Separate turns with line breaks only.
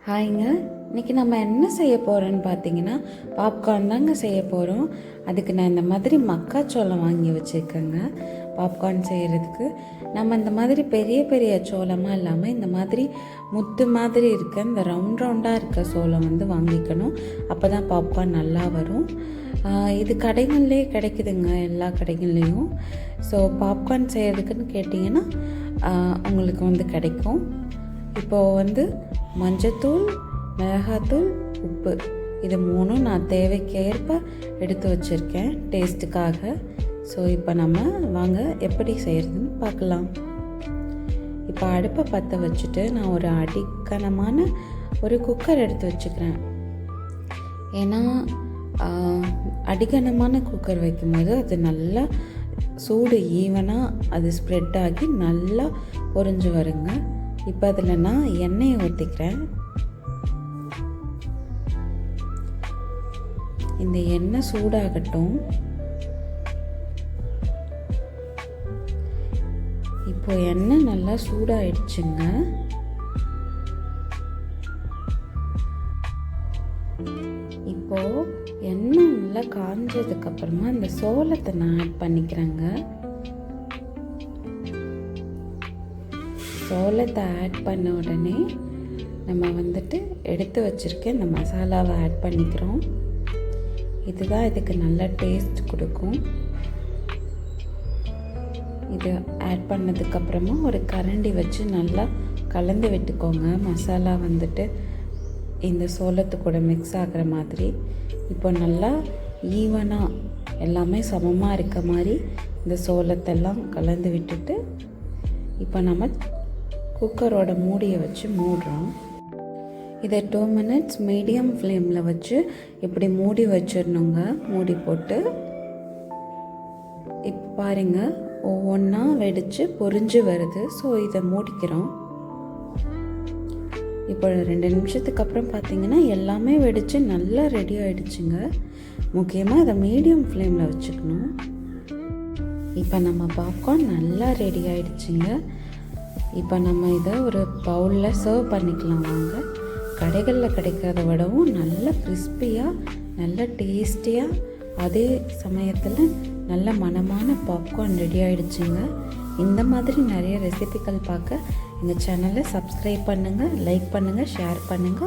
ஹாய்ங்க. இன்றைக்கி நம்ம என்ன செய்ய போகிறோன்னு பார்த்தீங்கன்னா, பாப்கார்ன் தாங்க செய்ய போகிறோம். அதுக்கு நான் இந்த மாதிரி மக்காச்சோளம் வாங்கி வச்சுருக்கேங்க. பாப்கார்ன் செய்கிறதுக்கு நம்ம இந்த மாதிரி பெரிய பெரிய சோளமாக இல்லாமல் இந்த மாதிரி முத்து மாதிரி இருக்க இந்த ரவுண்டாக இருக்க சோளம் வாங்கிக்கணும். அப்போ தான் பாப்கார்ன் நல்லா வரும். இது கடைகள்லேயே கிடைக்குதுங்க, எல்லா கடைகள்லேயும். ஸோ பாப்கார்ன் செய்கிறதுக்குன்னு கேட்டிங்கன்னா உங்களுக்கு கிடைக்கும். இப்போது மஞ்சத்தூள், மிளகாத்தூள், உப்பு இது மூணும் நான் தேவைக்கேற்ப எடுத்து வச்சுருக்கேன் டேஸ்ட்டுக்காக. ஸோ இப்போ நம்ம வாங்க எப்படி செய்கிறதுன்னு பார்க்கலாம். இப்போ அடுப்பை பற்ற வச்சுட்டு நான் ஒரு அடிக்கனமான ஒரு குக்கர் எடுத்து வச்சுக்கிறேன். ஏன்னா அடிக்கனமான குக்கர் வைக்கும்போது அது நல்லா சூடு ஈவனாக அது ஸ்ப்ரெட் ஆகி நல்லா பொரிஞ்சு வருங்க. இப்போ அதில் நான் எண்ணெயை ஊற்றிக்கிறேன். இந்த எண்ணெய் சூடாகட்டும். இப்போ எண்ணெய் நல்லா சூடாயிடுச்சுங்க. இப்போ எண்ணெய் நல்லா காஞ்சதுக்கு அப்புறமா இந்த சோளத்தை நான் ஆட் பண்ணிக்கிறேங்க. சோளத்தை ஆட் பண்ண உடனே நம்ம எடுத்து வச்சுருக்க இந்த மசாலாவை ஆட் பண்ணிக்கிறோம். இதுதான் இதுக்கு நல்ல டேஸ்ட் கொடுக்கும். இது ஆட் பண்ணதுக்கப்புறமா ஒரு கரண்டி வச்சு நல்லா கலந்து விட்டுக்கோங்க. மசாலா இந்த சோளத்து கூட மிக்ஸ் ஆகிற மாதிரி. இப்போ நல்லா ஈவனாக எல்லாமே சமமாக இருக்க மாதிரி இந்த சோளத்தெல்லாம் கலந்து விட்டுட்டு இப்போ நம்ம குக்கரோட மூடியை வச்சு மூடுறோம். இதை 2 minutes மீடியம் ஃப்ளேமில் வச்சு இப்படி மூடி வச்சிடணுங்க. மூடி போட்டு இப்போ பாருங்கள், ஒவ்வொன்றா வெடித்து பொரிஞ்சு வருது. ஸோ இதை மூடிக்கிறோம். இப்போ 2 நிமிஷத்துக்கு அப்புறம் பார்த்திங்கன்னா எல்லாமே வெடித்து நல்லா ரெடி ஆகிடுச்சுங்க. முக்கியமாக இதை மீடியம் ஃப்ளேமில் வச்சுக்கணும். இப்போ நம்ம பாப்கார்ன் நல்லா ரெடி ஆகிடுச்சுங்க. இப்போ நம்ம இதை ஒரு பவுலில் சர்வ் பண்ணிக்கலாம் வாங்க. கடைகளில் கிடைக்கிறத விடவும் நல்ல கிறிஸ்பியாக, நல்ல டேஸ்டியாக, அதே சமயத்தில் நல்ல மணமான பாப்கார்ன் ரெடி ஆகிடுச்சுங்க. இந்த மாதிரி நிறைய ரெசிபிகள் பார்க்க எங்கள் சேனலை சப்ஸ்கிரைப் பண்ணுங்கள், லைக் பண்ணுங்கள், ஷேர் பண்ணுங்கள்.